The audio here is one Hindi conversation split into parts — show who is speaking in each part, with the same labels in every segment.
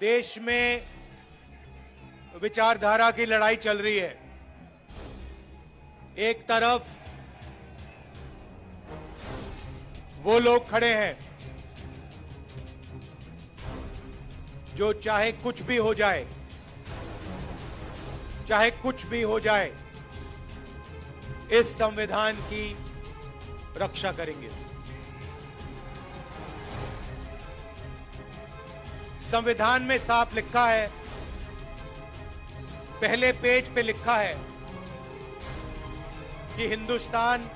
Speaker 1: देश में विचारधारा की लड़ाई चल रही है। एक तरफ वो लोग खड़े हैं जो चाहे कुछ भी हो जाए, चाहे कुछ भी हो जाए, इस संविधान की रक्षा करेंगे। संविधान में साफ लिखा है, पहले पेज पे लिखा है कि हिंदुस्तान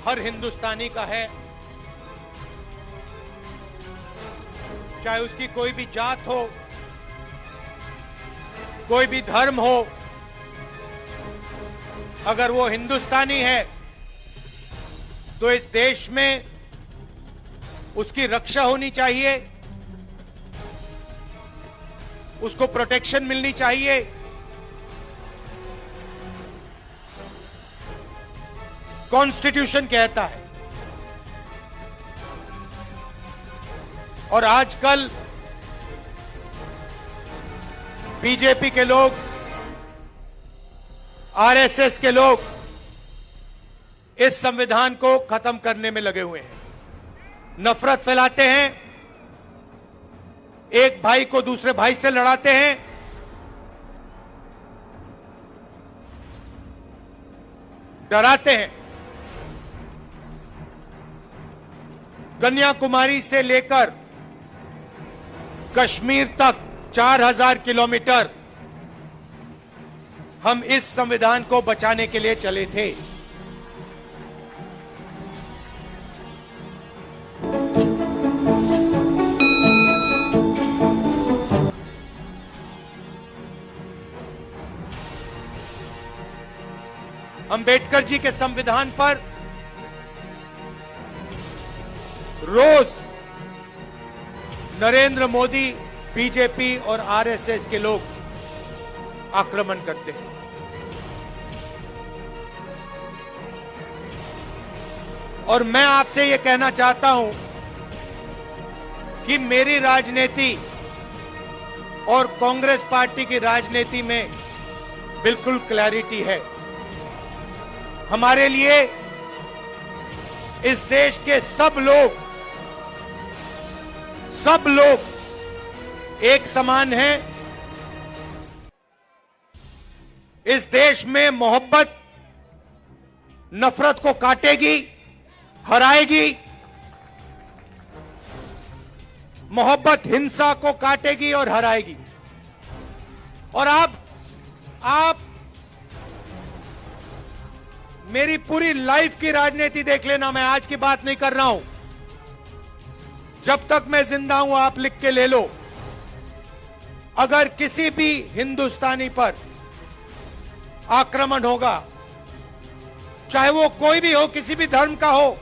Speaker 1: हर हिंदुस्तानी का है, चाहे उसकी कोई भी जात हो, कोई भी धर्म हो, अगर वो हिंदुस्तानी है तो इस देश में उसकी रक्षा होनी चाहिए, उसको प्रोटेक्शन मिलनी चाहिए। कॉन्स्टिट्यूशन कहता है। और आजकल बीजेपी के लोग, आरएसएस के लोग इस संविधान को खत्म करने में लगे हुए हैं, नफरत फैलाते हैं, एक भाई को दूसरे भाई से लड़ाते हैं, डराते हैं। कन्याकुमारी से लेकर कश्मीर तक 4000 किलोमीटर हम इस संविधान को बचाने के लिए चले थे। अंबेडकर जी के संविधान पर रोज नरेंद्र मोदी, बीजेपी और आरएसएस के लोग आक्रमण करते हैं। और मैं आपसे यह कहना चाहता हूं कि मेरी राजनीति और कांग्रेस पार्टी की राजनीति में बिल्कुल क्लैरिटी है। हमारे लिए इस देश के सब लोग एक समान हैं। इस देश में मोहब्बत नफरत को काटेगी, हराएगी। मोहब्बत हिंसा को काटेगी और हराएगी। और आप मेरी पूरी लाइफ की राजनीति देख लेना, मैं आज की बात नहीं कर रहा हूं। जब तक मैं जिंदा हूं, आप लिख के ले लो, अगर किसी भी हिंदुस्तानी पर आक्रमण होगा, चाहे वो कोई भी हो, किसी भी धर्म का हो,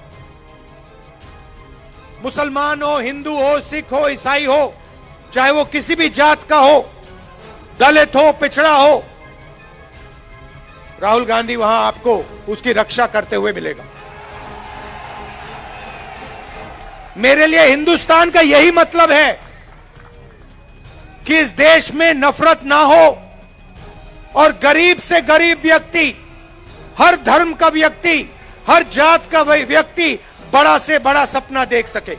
Speaker 1: मुसलमान हो, हिंदू हो, सिख हो, ईसाई हो, चाहे वो किसी भी जात का हो, दलित हो, पिछड़ा हो, राहुल गांधी वहां आपको उसकी रक्षा करते हुए मिलेगा। मेरे लिए हिंदुस्तान का यही मतलब है कि इस देश में नफरत ना हो और गरीब से गरीब व्यक्ति, हर धर्म का व्यक्ति, हर जात का व्यक्ति बड़ा से बड़ा सपना देख सके।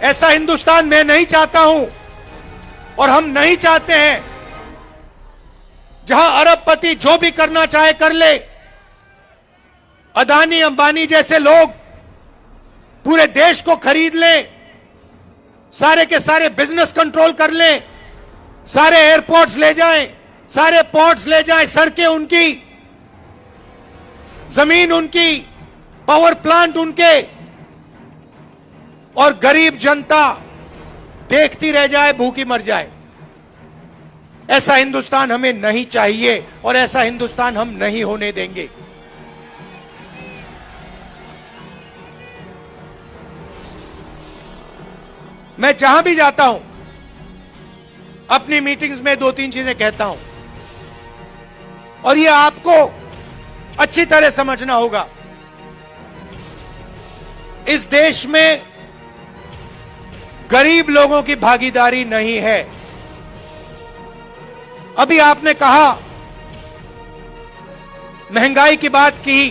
Speaker 1: ऐसा हिंदुस्तान मैं नहीं चाहता हूं और हम नहीं चाहते हैं जहां अरबपति जो भी करना चाहे कर ले, अदानी अंबानी जैसे लोग पूरे देश को खरीद लें, सारे के सारे बिजनेस कंट्रोल कर लें, सारे एयरपोर्ट्स ले जाएं, सारे पोर्ट्स ले जाएं, सड़कें उनकी, जमीन उनकी, पावर प्लांट उनके, और गरीब जनता देखती रह जाए, भूखी मर जाए। ऐसा हिंदुस्तान हमें नहीं चाहिए और ऐसा हिंदुस्तान हम नहीं होने देंगे। मैं जहां भी जाता हूं, अपनी मीटिंग्स में 2-3 चीजें कहता हूं और यह आपको अच्छी तरह समझना होगा। इस देश में गरीब लोगों की भागीदारी नहीं है। अभी आपने कहा, महंगाई की बात की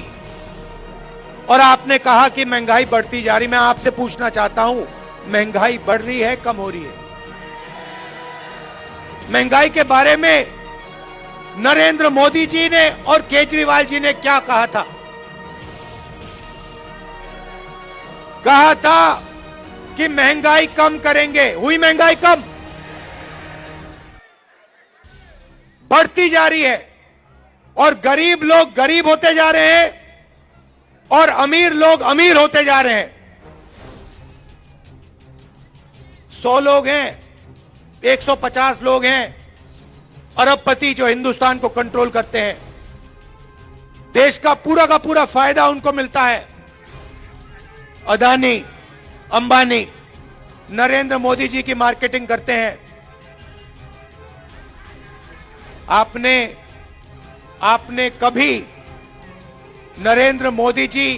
Speaker 1: और आपने कहा कि महंगाई बढ़ती जा रही। मैं आपसे पूछना चाहता हूं, महंगाई बढ़ रही है, कम हो रही है? महंगाई के बारे में नरेंद्र मोदी जी ने और केजरीवाल जी ने क्या कहा था? कहा था कि महंगाई कम करेंगे। हुई महंगाई कम? बढ़ती जा रही है और गरीब लोग गरीब होते जा रहे हैं और अमीर लोग अमीर होते जा रहे हैं। 100 लोग हैं, 150 लोग हैं अरबपति जो हिंदुस्तान को कंट्रोल करते हैं। देश का पूरा फायदा उनको मिलता है। अदानी, अंबानी, नरेंद्र मोदी जी की मार्केटिंग करते हैं। आपने कभी नरेंद्र मोदी जी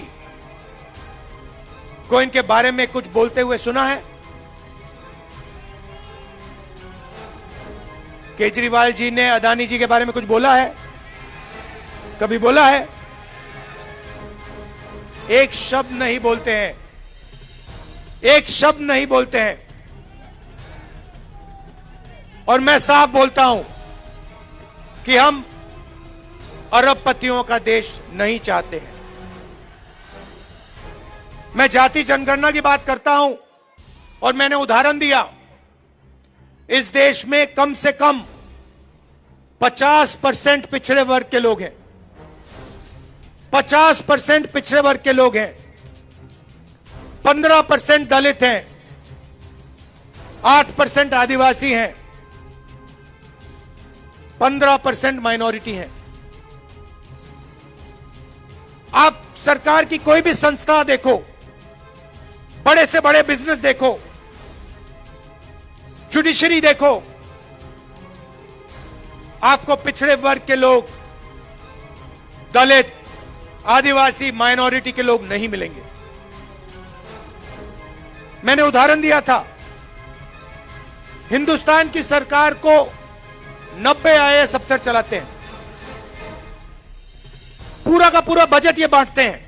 Speaker 1: को इनके बारे में कुछ बोलते हुए सुना है? केजरीवाल जी ने अदानी जी के बारे में कुछ बोला है? कभी बोला है? एक शब्द नहीं बोलते हैं, एक शब्द नहीं बोलते हैं। और मैं साफ बोलता हूं कि हम अरबपतियों का देश नहीं चाहते हैं। मैं जाति जनगणना की बात करता हूं और मैंने उदाहरण दिया, इस देश में कम से कम 50% पिछड़े वर्ग के लोग हैं। 50% पिछड़े वर्ग के लोग हैं। 15% दलित हैं, 8% आदिवासी हैं, 15% माइनॉरिटी हैं। आप सरकार की कोई भी संस्था देखो, बड़े से बड़े बिजनेस देखो, जुडिशरी देखो, आपको पिछड़े वर्ग के लोग, दलित, आदिवासी, माइनॉरिटी के लोग नहीं मिलेंगे। मैंने उदाहरण दिया था, हिंदुस्तान की सरकार को 90 IAS अफसर चलाते हैं। पूरा का पूरा बजट ये बांटते हैं।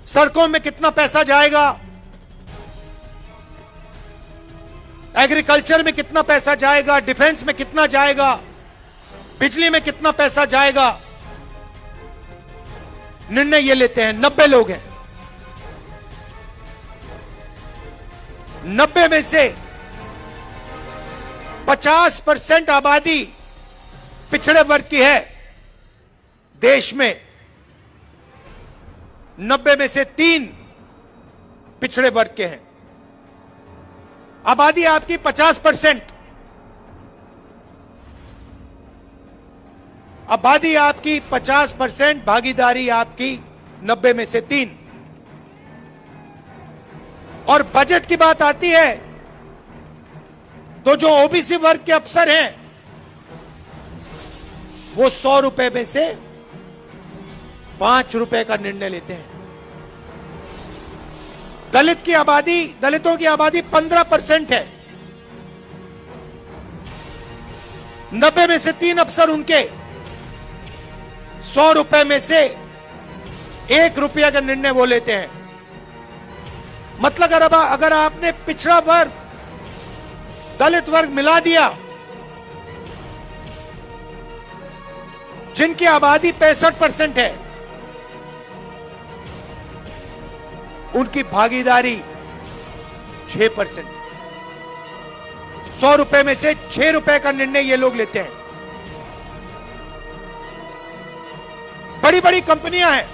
Speaker 1: सड़कों में कितना पैसा जाएगा, एग्रीकल्चर में कितना पैसा जाएगा, डिफेंस में कितना जाएगा, बिजली में कितना पैसा जाएगा, निर्णय ये लेते हैं। 90 लोग हैं। 90 में से 50% आबादी पिछड़े वर्ग की है देश में। 90 में से 3 पिछड़े वर्ग के हैं। आबादी आपकी 50%, आबादी आपकी 50%, भागीदारी आपकी 90 में से 3। और बजट की बात आती है तो जो ओबीसी वर्ग के अफसर हैं वो 100 रुपए में से 5 रुपए का निर्णय लेते हैं। दलितों की आबादी 15% है। 90 में से 3 अफसर उनके 100 रुपए में से 1 रुपया का निर्णय वो लेते हैं। मतलब अगर आपने पिछड़ा वर्ग, दलित वर्ग मिला दिया, जिनकी आबादी 65% है, उनकी भागीदारी 6%। 100 रुपए में से 6 रुपए का निर्णय ये लोग लेते हैं। बड़ी बड़ी कंपनियां हैं,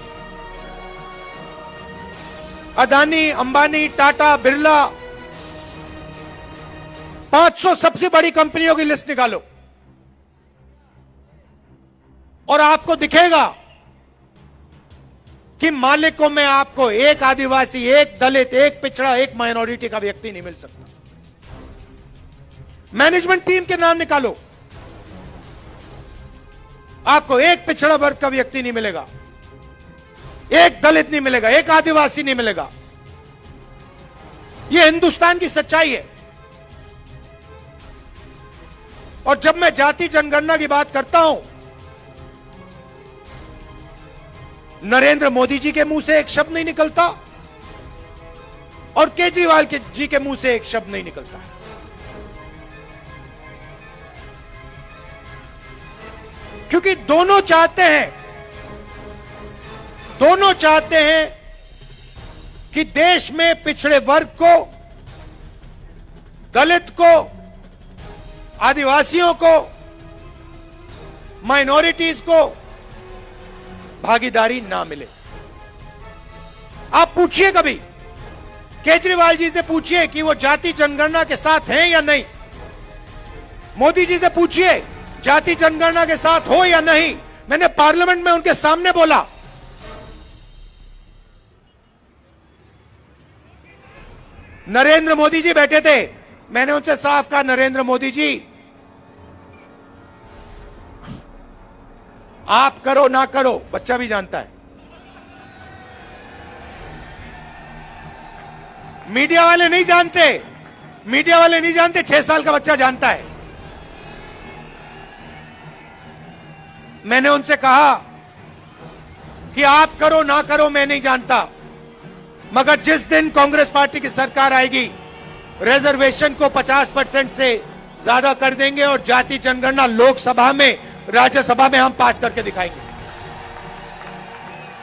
Speaker 1: अदानी, अंबानी, टाटा, बिरला, 500 सबसे बड़ी कंपनियों की लिस्ट निकालो और आपको दिखेगा कि मालिकों में आपको एक आदिवासी, एक दलित, एक पिछड़ा, एक माइनॉरिटी का व्यक्ति नहीं मिल सकता। मैनेजमेंट टीम के नाम निकालो, आपको एक पिछड़ा वर्ग का व्यक्ति नहीं मिलेगा। एक दलित नहीं मिलेगा, एक आदिवासी नहीं मिलेगा। यह हिंदुस्तान की सच्चाई है। और जब मैं जाति जनगणना की बात करता हूं, नरेंद्र मोदी जी के मुंह से एक शब्द नहीं निकलता और केजरीवाल जी के मुंह से एक शब्द नहीं निकलता। क्योंकि दोनों चाहते हैं कि देश में पिछड़े वर्ग को, दलित को, आदिवासियों को, माइनॉरिटीज को भागीदारी ना मिले। आप पूछिए कभी केजरीवाल जी से, पूछिए कि वो जाति जनगणना के साथ हैं या नहीं। मोदी जी से पूछिए जाति जनगणना के साथ हो या नहीं। मैंने पार्लियामेंट में उनके सामने बोला, नरेंद्र मोदी जी बैठे थे, मैंने उनसे साफ कहा, नरेंद्र मोदी जी आप करो ना करो, बच्चा भी जानता है। मीडिया वाले नहीं जानते, 6 साल का बच्चा जानता है। मैंने उनसे कहा कि आप करो ना करो मैं नहीं जानता, मगर जिस दिन कांग्रेस पार्टी की सरकार आएगी, रिजर्वेशन को 50% से ज्यादा कर देंगे और जाति जनगणना लोकसभा में, राज्यसभा में हम पास करके दिखाएंगे।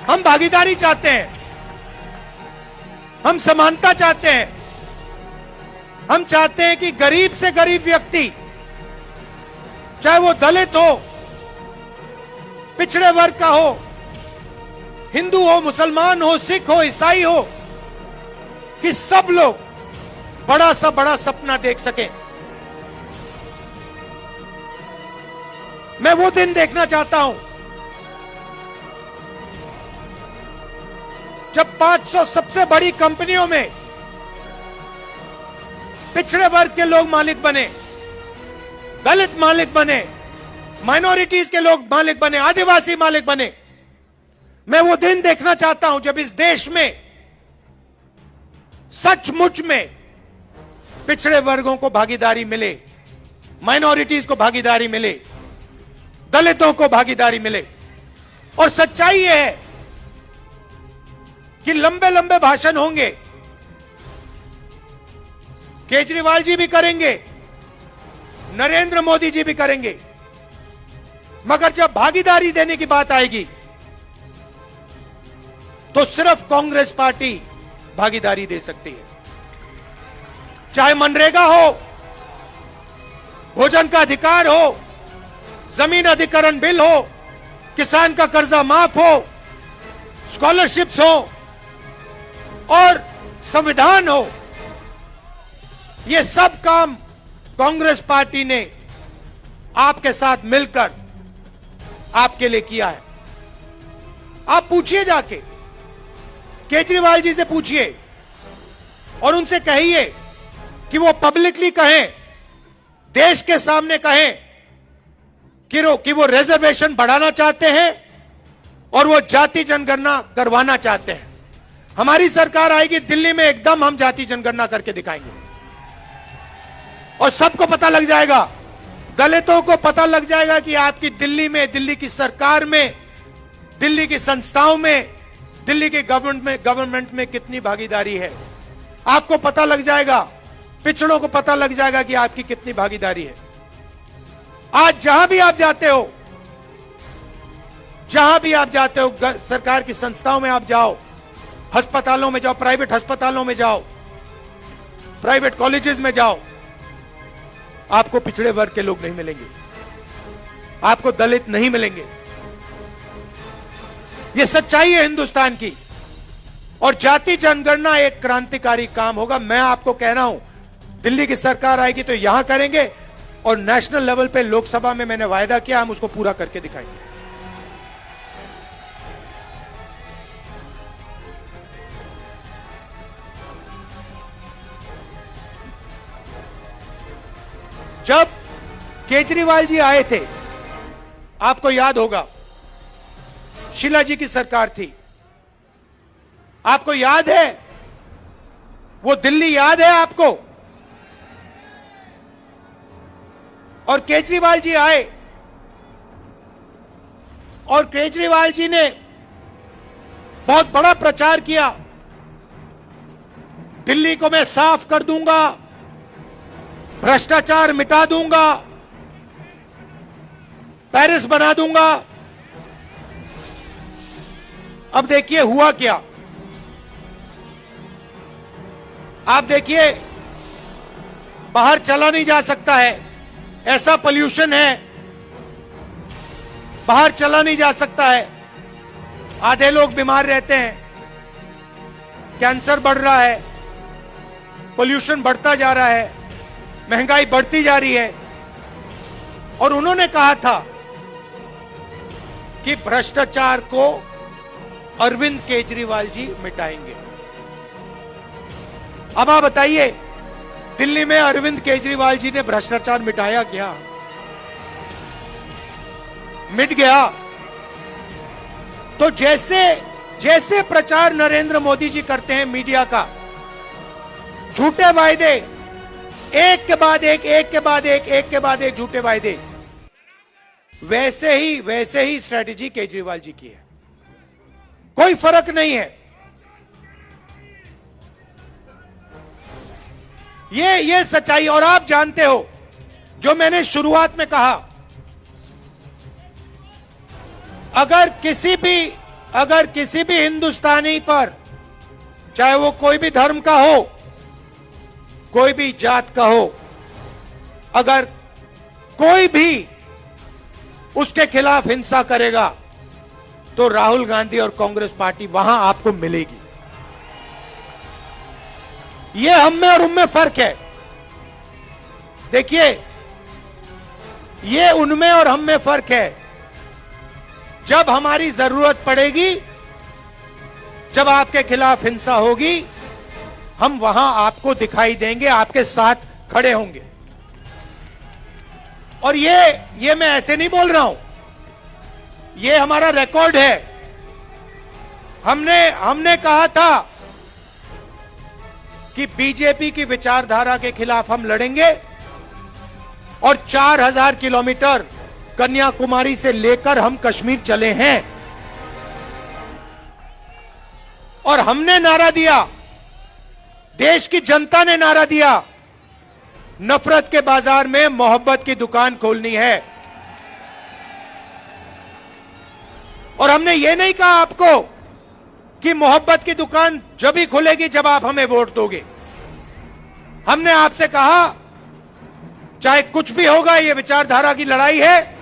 Speaker 1: हम भागीदारी चाहते हैं, हम समानता चाहते हैं। हम चाहते हैं कि गरीब से गरीब व्यक्ति, चाहे वो दलित हो, पिछड़े वर्ग का हो, हिंदू हो, मुसलमान हो, सिख हो, ईसाई हो, कि सब लोग बड़ा सा बड़ा सपना देख सकें। मैं वो दिन देखना चाहता हूं जब 500 सबसे बड़ी कंपनियों में पिछड़े वर्ग के लोग मालिक बने, दलित मालिक बने, माइनॉरिटीज के लोग मालिक बने, आदिवासी मालिक बने। मैं वो दिन देखना चाहता हूं जब इस देश में सचमुच में पिछड़े वर्गों को भागीदारी मिले, माइनॉरिटीज को भागीदारी मिले, दलितों को भागीदारी मिले। और सच्चाई यह है कि लंबे लंबे भाषण होंगे, केजरीवाल जी भी करेंगे, नरेंद्र मोदी जी भी करेंगे, मगर जब भागीदारी देने की बात आएगी तो सिर्फ कांग्रेस पार्टी भागीदारी दे सकती है। चाहे मनरेगा हो, भोजन का अधिकार हो, जमीन अधिग्रहण बिल हो, किसान का कर्जा माफ हो, स्कॉलरशिप्स हो और संविधान हो, ये सब काम कांग्रेस पार्टी ने आपके साथ मिलकर आपके लिए किया है। आप पूछिए, जाके केजरीवाल जी से पूछिए और उनसे कहिए कि वो पब्लिकली कहें, देश के सामने कहें कि वो रिजर्वेशन बढ़ाना चाहते हैं और वो जाति जनगणना करवाना चाहते हैं। हमारी सरकार आएगी दिल्ली में, एकदम हम जाति जनगणना करके दिखाएंगे और सबको पता लग जाएगा, दलितों को पता लग जाएगा कि आपकी दिल्ली में, दिल्ली की सरकार में, दिल्ली की संस्थाओं में, दिल्ली के गवर्नमेंट में कितनी भागीदारी है। आपको पता लग जाएगा, पिछड़ों को पता लग जाएगा कि आपकी कितनी भागीदारी है। आज जहां भी आप जाते हो, सरकार की संस्थाओं में आप जाओ, अस्पतालों में जाओ, प्राइवेट अस्पतालों में जाओ, प्राइवेट कॉलेजेस में जाओ, आपको पिछड़े वर्ग के लोग नहीं मिलेंगे, आपको दलित नहीं मिलेंगे। यह सच्चाई है हिंदुस्तान की। और जाति जनगणना एक क्रांतिकारी काम होगा। मैं आपको कह रहा हूं, दिल्ली की सरकार आएगी तो यहां करेंगे और नेशनल लेवल पे लोकसभा में मैंने वायदा किया, हम उसको पूरा करके दिखाएंगे। जब केजरीवाल जी आए थे, आपको याद होगा, शीला जी की सरकार थी, आपको याद है वो दिल्ली, याद है आपको? और केजरीवाल जी आए और केजरीवाल जी ने बहुत बड़ा प्रचार किया, दिल्ली को मैं साफ कर दूंगा, भ्रष्टाचार मिटा दूंगा, पेरिस बना दूंगा। अब देखिए हुआ क्या। आप देखिए बाहर चला नहीं जा सकता है, ऐसा पोल्यूशन है, बाहर चला नहीं जा सकता है, आधे लोग बीमार रहते हैं, कैंसर बढ़ रहा है, पोल्यूशन बढ़ता जा रहा है, महंगाई बढ़ती जा रही है। और उन्होंने कहा था कि भ्रष्टाचार को अरविंद केजरीवाल जी मिटाएंगे। अब आप बताइए, दिल्ली में अरविंद केजरीवाल जी ने भ्रष्टाचार मिटाया क्या? मिट गया। तो जैसे जैसे प्रचार नरेंद्र मोदी जी करते हैं मीडिया का, झूठे वायदे, एक के बाद एक, एक के बाद एक, एक के बाद एक झूठे वायदे, वैसे ही स्ट्रेटेजी केजरीवाल जी की है। कोई फर्क नहीं है। ये सच्चाई। और आप जानते हो, जो मैंने शुरुआत में कहा, अगर किसी भी हिंदुस्तानी पर, चाहे वो कोई भी धर्म का हो, कोई भी जात का हो, अगर कोई भी उसके खिलाफ हिंसा करेगा तो राहुल गांधी और कांग्रेस पार्टी वहां आपको मिलेगी। ये हम में और उनमें फर्क है। देखिए, ये उनमें और हम में फर्क है। जब हमारी जरूरत पड़ेगी, जब आपके खिलाफ हिंसा होगी, हम वहां आपको दिखाई देंगे, आपके साथ खड़े होंगे। और ये मैं ऐसे नहीं बोल रहा हूं, ये हमारा रिकॉर्ड है। हमने कहा था कि बीजेपी की विचारधारा के खिलाफ हम लड़ेंगे और 4000 किलोमीटर कन्याकुमारी से लेकर हम कश्मीर चले हैं। और हमने नारा दिया, देश की जनता ने नारा दिया, नफरत के बाजार में मोहब्बत की दुकान खोलनी है। और हमने ये नहीं कहा आपको कि मोहब्बत की दुकान जब ही खुलेगी जब आप हमें वोट दोगे। हमने आपसे कहा, चाहे कुछ भी होगा, ये विचारधारा की लड़ाई है,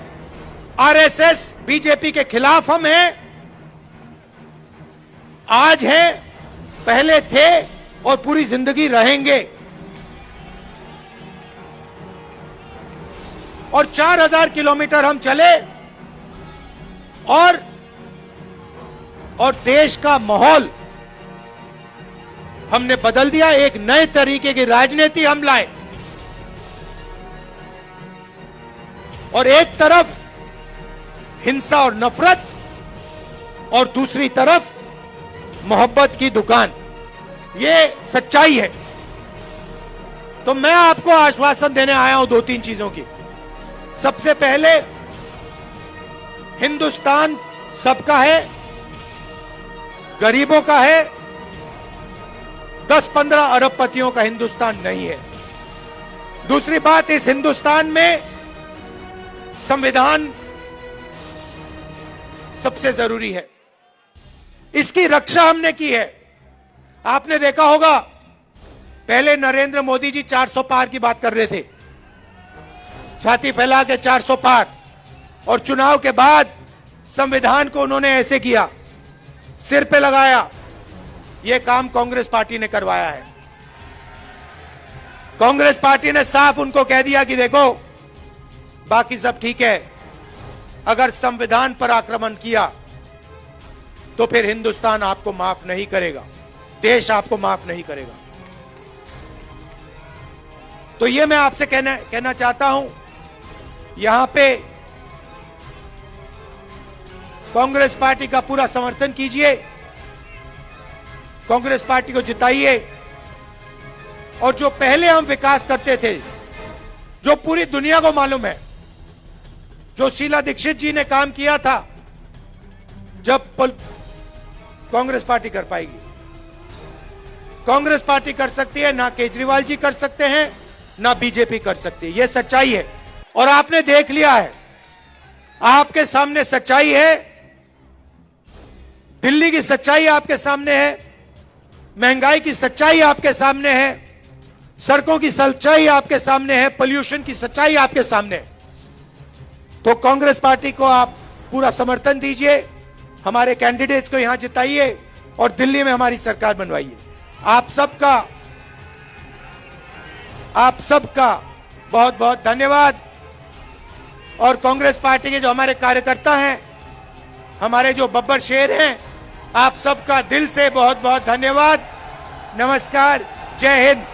Speaker 1: आरएसएस बीजेपी के खिलाफ हम हैं, आज हैं, पहले थे और पूरी जिंदगी रहेंगे। और 4000 किलोमीटर हम चले और देश का माहौल हमने बदल दिया। एक नए तरीके की राजनीति हम लाए। और एक तरफ हिंसा और नफरत और दूसरी तरफ मोहब्बत की दुकान, ये सच्चाई है। तो मैं आपको आश्वासन देने आया हूं 2-3 चीजों की। सबसे पहले, हिंदुस्तान सबका है, गरीबों का है, 10-15 अरबपतियों का हिंदुस्तान नहीं है। दूसरी बात, इस हिंदुस्तान में संविधान सबसे जरूरी है, इसकी रक्षा हमने की है। आपने देखा होगा, पहले नरेंद्र मोदी जी 400 पार की बात कर रहे थे, छाती फैला के 400 पार, और चुनाव के बाद संविधान को उन्होंने ऐसे किया, सिर पे लगाया। यह काम कांग्रेस पार्टी ने करवाया है। कांग्रेस पार्टी ने साफ उनको कह दिया कि देखो, बाकी सब ठीक है, अगर संविधान पर आक्रमण किया तो फिर हिंदुस्तान आपको माफ नहीं करेगा, देश आपको माफ नहीं करेगा। तो यह मैं आपसे कहना चाहता हूं, यहां पे कांग्रेस पार्टी का पूरा समर्थन कीजिए। कांग्रेस पार्टी को जिताइए। और जो पहले हम विकास करते थे, जो पूरी दुनिया को मालूम है, जो शीला दीक्षित जी ने काम किया था, जब कांग्रेस पार्टी कर पाएगी। कांग्रेस पार्टी कर सकती है, ना केजरीवाल जी कर सकते हैं, ना बीजेपी कर सकती है। यह सच्चाई है और आपने देख लिया है, आपके सामने सच्चाई है। दिल्ली की सच्चाई आपके सामने है, महंगाई की सच्चाई आपके सामने है, सड़कों की सच्चाई आपके सामने है, पोल्यूशन की सच्चाई आपके सामने है। तो कांग्रेस पार्टी को आप पूरा समर्थन दीजिए, हमारे कैंडिडेट्स को यहां जिताइए और दिल्ली में हमारी सरकार बनवाइए। आप सबका बहुत बहुत धन्यवाद। और कांग्रेस पार्टी के जो हमारे कार्यकर्ता हैं, हमारे जो बब्बर शेर हैं, आप सबका दिल से बहुत बहुत धन्यवाद। नमस्कार, जय हिंद।